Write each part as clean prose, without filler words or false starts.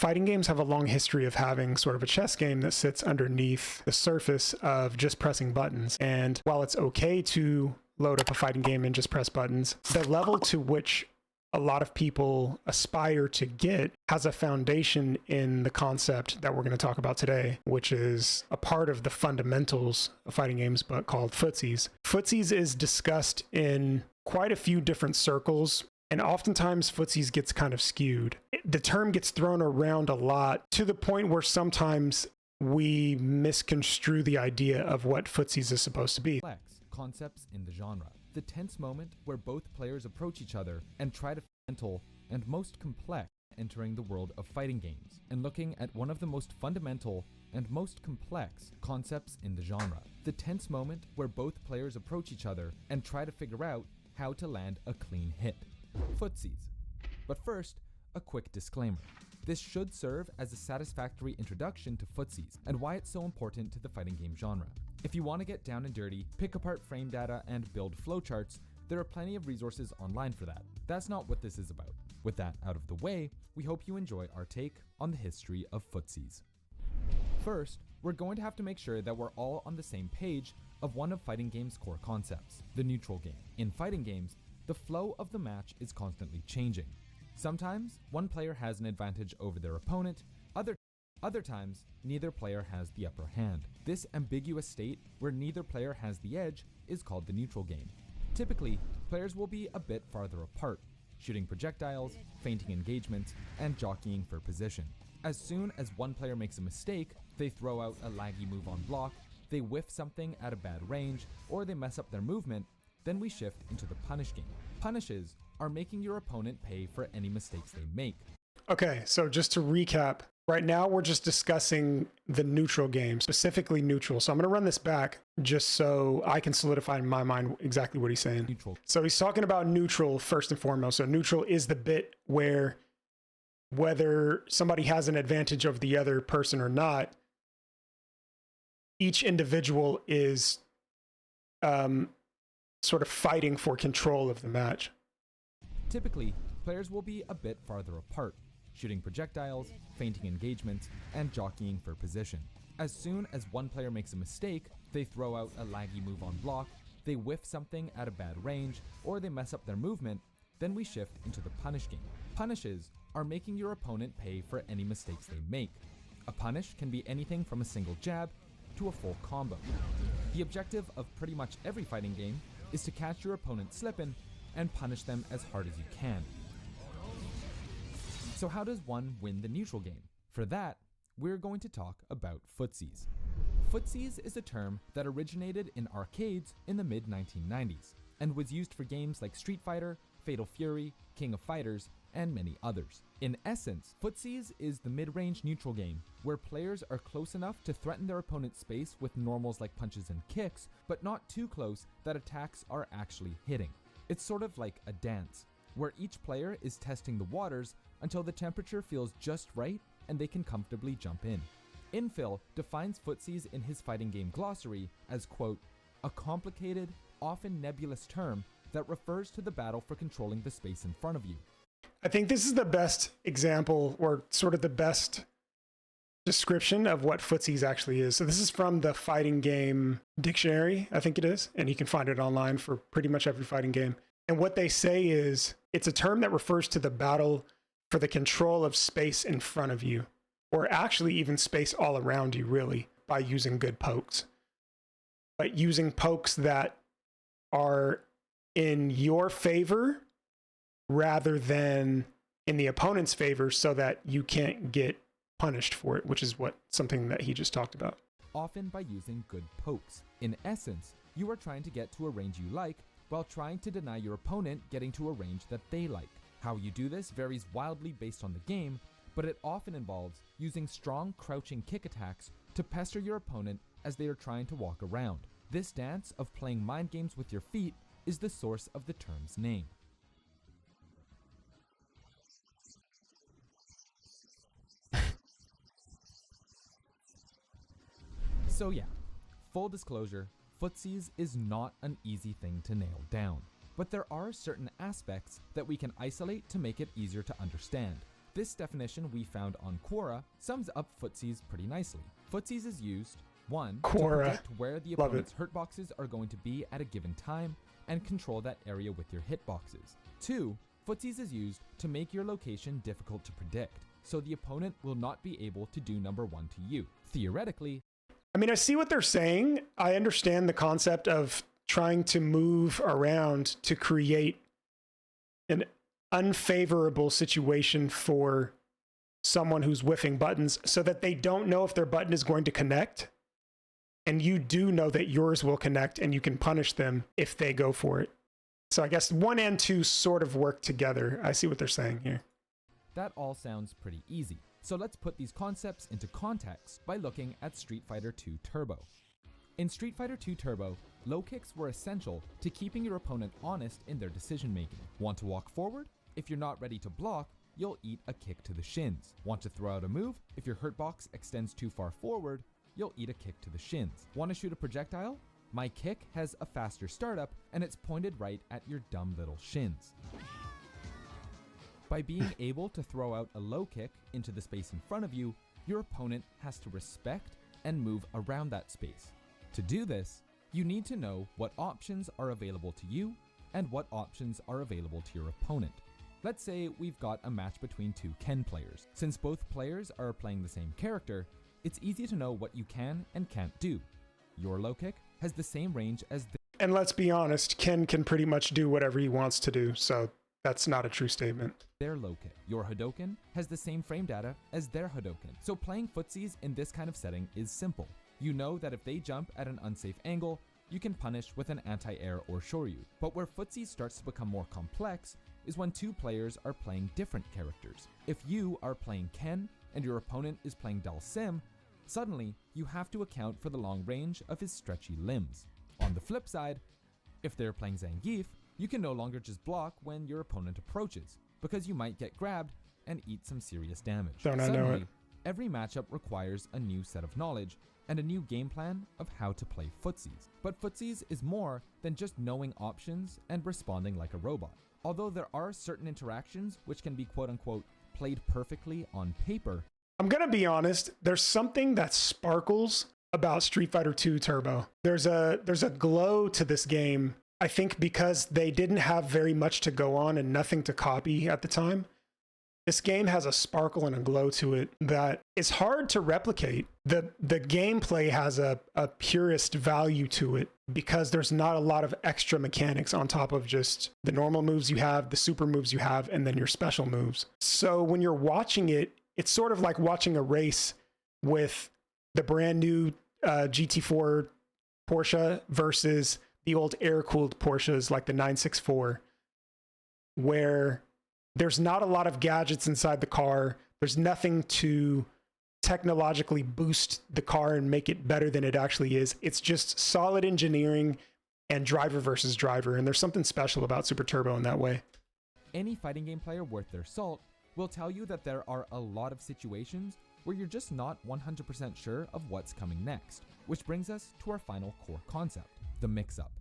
fighting games have a long history of having sort of a chess game that sits underneath the surface of just pressing buttons. And while it's okay to load up a fighting game and just press buttons, the level to which a lot of people aspire to get has a foundation in the concept that we're going to talk about today, which is a part of the fundamentals of fighting games, but called Footsies. Footsies is discussed in quite a few different circles, and oftentimes Footsies gets kind of skewed. The term gets thrown around a lot to the point where sometimes we misconstrue the idea of what Footsies is supposed to be. Concepts in the genre. The tense moment where both players approach each other and try to mental and most complex entering the world of fighting games and looking at one of the most fundamental and most complex concepts in the genre. The tense moment where both players approach each other and try to figure out how to land a clean hit. Footsies. But first, a quick disclaimer. This should serve as a satisfactory introduction to Footsies and why it's so important to the fighting game genre. If you want to get down and dirty, pick apart frame data, and build flowcharts, there are plenty of resources online for that. That's not what this is about. With that out of the way, we hope you enjoy our take on the history of Footsies. First, we're going to have to make sure that we're all on the same page of one of fighting games' core concepts, the neutral game. In fighting games, the flow of the match is constantly changing. Sometimes, one player has an advantage over their opponent, other times, neither player has the upper hand. This ambiguous state, where neither player has the edge, is called the neutral game. Typically, players will be a bit farther apart, shooting projectiles, feinting engagements, and jockeying for position. As soon as one player makes a mistake, they throw out a laggy move on block, they whiff something at a bad range, or they mess up their movement, then we shift into the punish game. Punishes are making your opponent pay for any mistakes they make. Okay, so just to recap, right now we're just discussing the neutral game, specifically neutral. So I'm going to run this back just so I can solidify in my mind exactly what he's saying. Neutral. So he's talking about neutral first and foremost. So neutral is the bit where whether somebody has an advantage over the other person or not, each individual is sort of fighting for control of the match. Typically, players will be a bit farther apart, shooting projectiles, feinting engagements, and jockeying for position. As soon as one player makes a mistake, they throw out a laggy move on block, they whiff something at a bad range, or they mess up their movement, then we shift into the punish game. Punishes are making your opponent pay for any mistakes they make. A punish can be anything from a single jab to a full combo. The objective of pretty much every fighting game is to catch your opponent slipping and punish them as hard as you can. So how does one win the neutral game? For that, we're going to talk about Footsies. Footsies is a term that originated in arcades in the mid-1990s and was used for games like Street Fighter, Fatal Fury, King of Fighters, and many others. In essence, Footsies is the mid-range neutral game where players are close enough to threaten their opponent's space with normals like punches and kicks, but not too close that attacks are actually hitting. It's sort of like a dance, where each player is testing the waters until the temperature feels just right and they can comfortably jump in. Infill defines Footsies in his fighting game glossary as, quote, a complicated, often nebulous term that refers to the battle for controlling the space in front of you. I think this is the best example, or sort of the best description of what Footsies actually is. So this is from the fighting game dictionary, I think it is, and you can find it online for pretty much every fighting game. And what they say is, it's a term that refers to the battle for the control of space in front of you, or actually even space all around you, really, by using good pokes. But using pokes that are in your favor rather than in the opponent's favor, so that you can't get punished for it, which is something that he just talked about. Often by using good pokes. In essence, you are trying to get to a range you like while trying to deny your opponent getting to a range that they like. How you do this varies wildly based on the game, but it often involves using strong crouching kick attacks to pester your opponent as they are trying to walk around. This dance of playing mind games with your feet is the source of the term's name. So yeah, full disclosure, Footsies is not an easy thing to nail down, but there are certain aspects that we can isolate to make it easier to understand. This definition we found on Quora sums up Footsies pretty nicely. Footsies is used, 1, to Quora. predict where the Love opponent's hurt boxes are going to be at a given time and control that area with your hitboxes. 2, Footsies is used to make your location difficult to predict, so the opponent will not be able to do number 1 to you. Theoretically, I mean, I see what they're saying. I understand the concept of trying to move around to create an unfavorable situation for someone who's whiffing buttons so that they don't know if their button is going to connect. And you do know that yours will connect and you can punish them if they go for it. So I guess 1 and 2 sort of work together. I see what they're saying here. that all sounds pretty easy. So let's put these concepts into context by looking at Street Fighter II Turbo. In Street Fighter II Turbo, low kicks were essential to keeping your opponent honest in their decision making. Want to walk forward? If you're not ready to block, you'll eat a kick to the shins. Want to throw out a move? If your hurt box extends too far forward, you'll eat a kick to the shins. Want to shoot a projectile? My kick has a faster startup and it's pointed right at your dumb little shins. By being able to throw out a low kick into the space in front of you, your opponent has to respect and move around that space. To do this, you need to know what options are available to you and what options are available to your opponent. Let's say we've got a match between two Ken players. Since both players are playing the same character, it's easy to know what you can and can't do. Your low kick has the same range as And let's be honest, Ken can pretty much do whatever he wants to do, so that's not a true statement. their low kick. Your Hadoken has the same frame data as their Hadoken. So playing footsies in this kind of setting is simple. You know that if they jump at an unsafe angle, you can punish with an anti-air or shoryu. But where footsies starts to become more complex is when two players are playing different characters. If you are playing Ken and your opponent is playing Dalsim, suddenly you have to account for the long range of his stretchy limbs. On the flip side, if they're playing Zangief, you can no longer just block when your opponent approaches, because you might get grabbed and eat some serious damage. Don't I know Suddenly, it? every matchup requires a new set of knowledge and a new game plan of how to play footsies. But footsies is more than just knowing options and responding like a robot. Although there are certain interactions which can be quote-unquote played perfectly on paper, I'm gonna be honest, there's something that sparkles about Street Fighter II Turbo. There's a glow to this game, I think because they didn't have very much to go on and nothing to copy at the time. This game has a sparkle and a glow to it that is hard to replicate. The gameplay has a purist value to it because there's not a lot of extra mechanics on top of just the normal moves you have, the super moves you have, and then your special moves. So when you're watching it, it's sort of like watching a race with the brand new GT4 Porsche versus the old air-cooled Porsches like the 964, where there's not a lot of gadgets inside the car. There's nothing to technologically boost the car and make it better than it actually is. It's just solid engineering and driver versus driver, and there's something special about Super Turbo in that way. any fighting game player worth their salt will tell you that there are a lot of situations where you're just not 100% sure of what's coming next. Which brings us to our final core concept, the mix-up.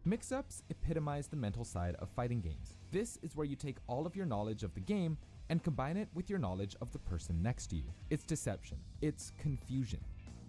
Mix-ups epitomize the mental side of fighting games. This is where you take all of your knowledge of the game and combine it with your knowledge of the person next to you. It's deception. It's confusion.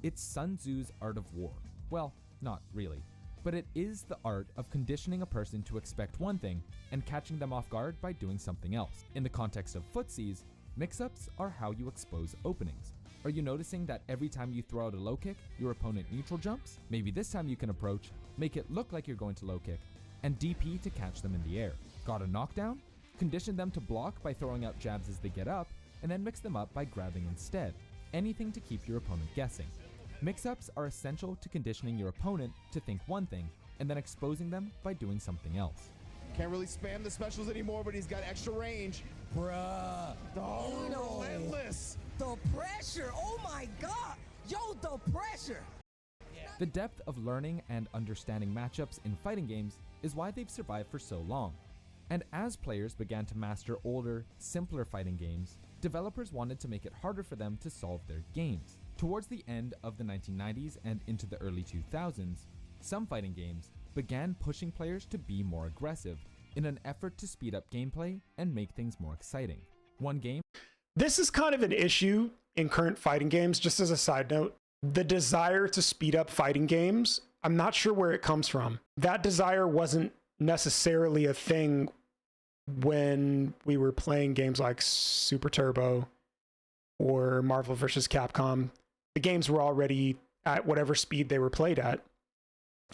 It's Sun Tzu's art of war. Well, not really. But it is the art of conditioning a person to expect one thing and catching them off guard by doing something else. In the context of footsies, mix-ups are how you expose openings. Are you noticing that every time you throw out a low kick, your opponent neutral jumps? Maybe this time you can approach, make it look like you're going to low kick, and DP to catch them in the air. Got a knockdown? Condition them to block by throwing out jabs as they get up, and then mix them up by grabbing instead. Anything to keep your opponent guessing. Mix-ups are essential to conditioning your opponent to think one thing, and then exposing them by doing something else. Can't really spam the specials anymore, but he's got extra range. Bruh. Oh, No. relentless. The pressure. Oh my God. Yo, the pressure. The depth of learning and understanding matchups in fighting games is why they've survived for so long. And as players began to master older, simpler fighting games, developers wanted to make it harder for them to solve their games. Towards the end of the 1990s and into the early 2000s, some fighting games began pushing players to be more aggressive in an effort to speed up gameplay and make things more exciting. One game This is kind of an issue in current fighting games, just as a side note. The desire to speed up fighting games, I'm not sure where it comes from. That desire wasn't necessarily a thing when we were playing games like Super Turbo or Marvel vs. Capcom. The games were already at whatever speed they were played at.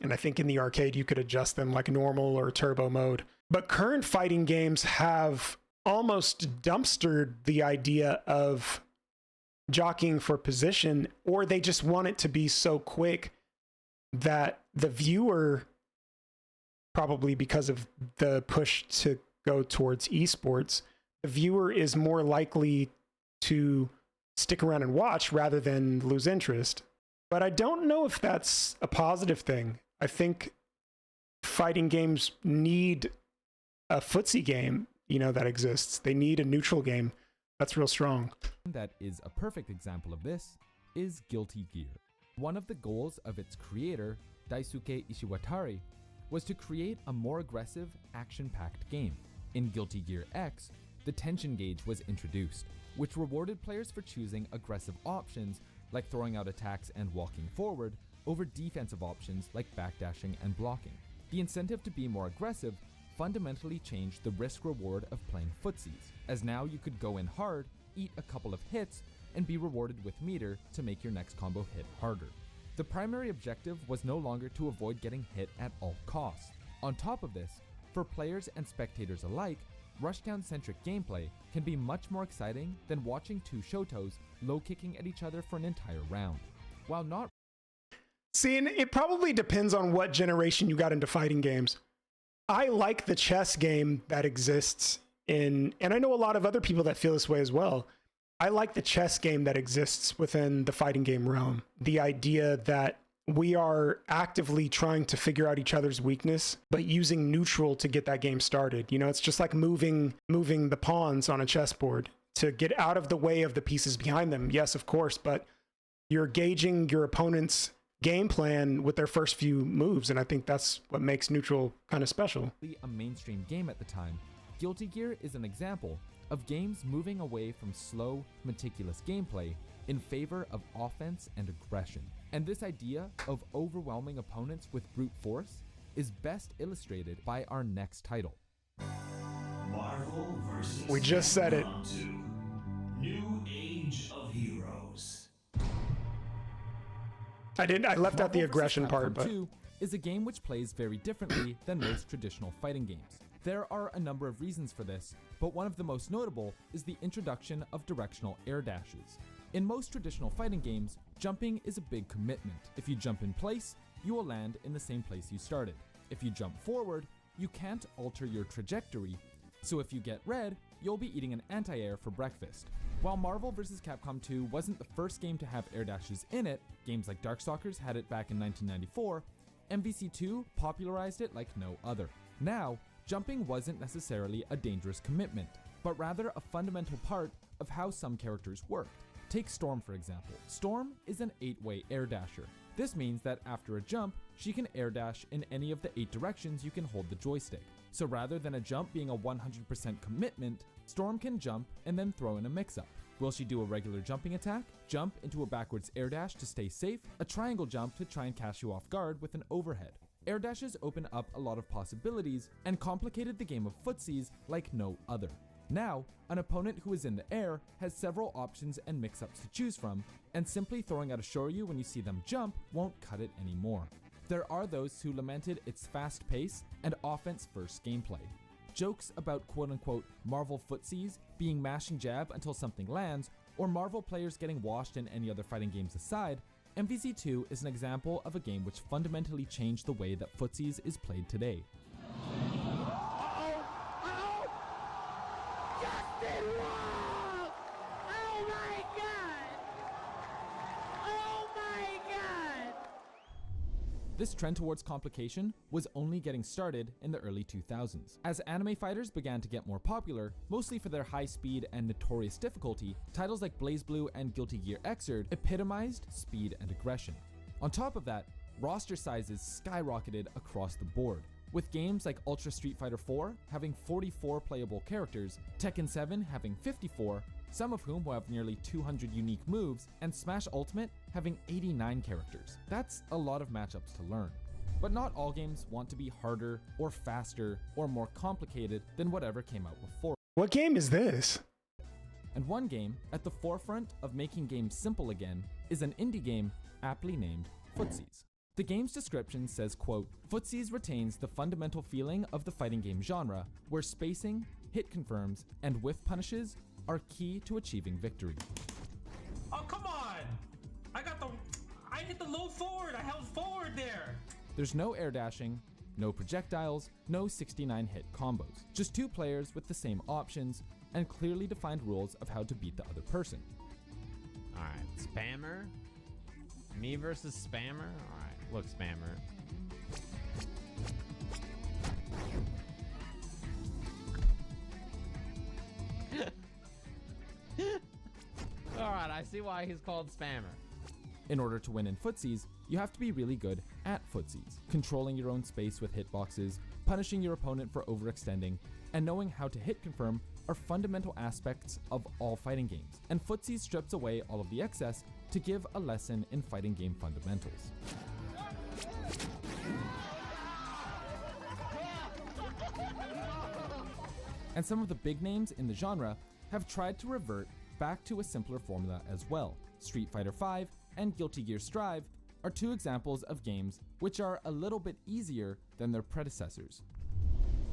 And I think in the arcade, you could adjust them like normal or turbo mode. But current fighting games have almost dumpstered the idea of jockeying for position, or they just want it to be so quick that the viewer, probably because of the push to go towards esports, the viewer is more likely to stick around and watch rather than lose interest. But I don't know if that's a positive thing. I think fighting games need a footsie game, that exists. They need a neutral game that's real strong. That is a perfect example of this is Guilty Gear. One of the goals of its creator, Daisuke Ishiwatari, was to create a more aggressive, action-packed game. In Guilty Gear X, the tension gauge was introduced, which rewarded players for choosing aggressive options like throwing out attacks and walking forward over defensive options like backdashing and blocking. The incentive to be more aggressive fundamentally changed the risk-reward of playing footsies, as now you could go in hard, eat a couple of hits, and be rewarded with meter to make your next combo hit harder. The primary objective was no longer to avoid getting hit at all costs. On top of this, for players and spectators alike, rushdown-centric gameplay can be much more exciting than watching two Shotos low-kicking at each other for an entire round. While not... See, and it probably depends on what generation you got into fighting games. I like the chess game that exists and I know a lot of other people that feel this way as well. I like the chess game that exists within the fighting game realm. The idea that we are actively trying to figure out each other's weakness, but using neutral to get that game started. It's just like moving the pawns on a chessboard to get out of the way of the pieces behind them. Yes, of course, but you're gauging your opponent's game plan with their first few moves, and I think that's what makes neutral kind of special. A mainstream game at the time, Guilty Gear is an example of games moving away from slow, meticulous gameplay in favor of offense and aggression. And this idea of overwhelming opponents with brute force is best illustrated by our next title. Marvel vs. We just said it. New Age of Heroes. I left out the aggression part, but 2 is a game which plays very differently than most traditional fighting games. There are a number of reasons for this, but one of the most notable is the introduction of directional air dashes. In most traditional fighting games, jumping is a big commitment. If you jump in place, you will land in the same place you started. If you jump forward, you can't alter your trajectory, so if you get red, you'll be eating an anti-air for breakfast. While Marvel vs. Capcom 2 wasn't the first game to have air dashes in it, games like Darkstalkers had it back in 1994, MVC2 popularized it like no other. Now, jumping wasn't necessarily a dangerous commitment, but rather a fundamental part of how some characters worked. Take Storm for example. Storm is an 8-way air dasher. This means that after a jump, she can air dash in any of the 8 directions you can hold the joystick. So rather than a jump being a 100% commitment, Storm can jump and then throw in a mix-up. Will she do a regular jumping attack, jump into a backwards air dash to stay safe, a triangle jump to try and catch you off guard with an overhead? Air dashes open up a lot of possibilities and complicated the game of footsies like no other. Now, an opponent who is in the air has several options and mix-ups to choose from, and simply throwing out a shoryu when you see them jump won't cut it anymore. There are those who lamented its fast pace and offense-first gameplay. Jokes about quote-unquote Marvel footsies being mash and jab until something lands, or Marvel players getting washed in any other fighting games aside, MVC2 is an example of a game which fundamentally changed the way that footsies is played today. This trend towards complication was only getting started in the early 2000s. As anime fighters began to get more popular, mostly for their high speed and notorious difficulty, titles like BlazBlue and Guilty Gear Xrd epitomized speed and aggression. On top of that, roster sizes skyrocketed across the board, with games like Ultra Street Fighter 4 having 44 playable characters, Tekken 7 having 54, some of whom will have nearly 200 unique moves, and Smash Ultimate having 89 characters. That's a lot of matchups to learn. But not all games want to be harder, or faster, or more complicated than whatever came out before. What game is this? And one game at the forefront of making games simple again is an indie game aptly named Footsies. The game's description says, quote, "Footsies retains the fundamental feeling of the fighting game genre, where spacing, hit confirms, and whiff punishes are key to achieving victory." Oh, come on! I hit the low forward, I held forward there! There's no air dashing, no projectiles, no 69 hit combos. Just two players with the same options and clearly defined rules of how to beat the other person. Alright, spammer? Me versus spammer? Alright, look, spammer. Alright, I see why he's called spammer. In order to win in Footsies, you have to be really good at Footsies, controlling your own space with hitboxes, punishing your opponent for overextending, and knowing how to hit confirm are fundamental aspects of all fighting games, and Footsies strips away all of the excess to give a lesson in fighting game fundamentals. And some of the big names in the genre have tried to revert back to a simpler formula as well. Street Fighter V and Guilty Gear Strive are two examples of games which are a little bit easier than their predecessors.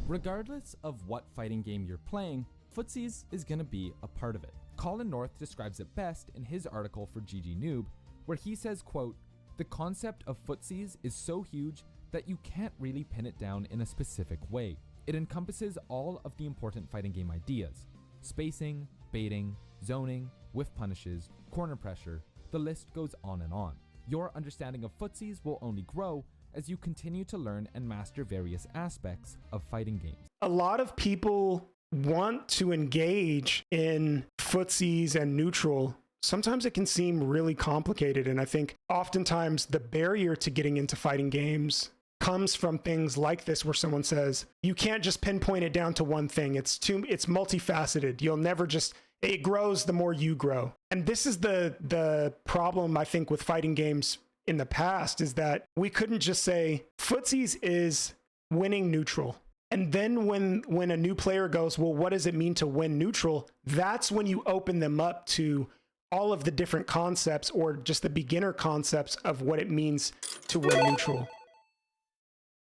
Regardless of what fighting game you're playing, Footsies is gonna be a part of it. Colin North describes it best in his article for GG Noob, where he says, quote, "The concept of Footsies is so huge that you can't really pin it down in a specific way. It encompasses all of the important fighting game ideas: spacing, baiting, zoning, whiff punishes, corner pressure, the list goes on and on. Your understanding of Footsies will only grow as you continue to learn and master various aspects of fighting games." A lot of people want to engage in Footsies and neutral. Sometimes it can seem really complicated, and I think oftentimes the barrier to getting into fighting games comes from things like this, where someone says you can't just pinpoint it down to one thing. It's multifaceted. You'll never just, it grows the more you grow. And this is the problem, I think, with fighting games in the past, is that we couldn't just say Footsies is winning neutral. And then when a new player goes, well, what does it mean to win neutral? That's when you open them up to all of the different concepts, or just the beginner concepts of what it means to win neutral.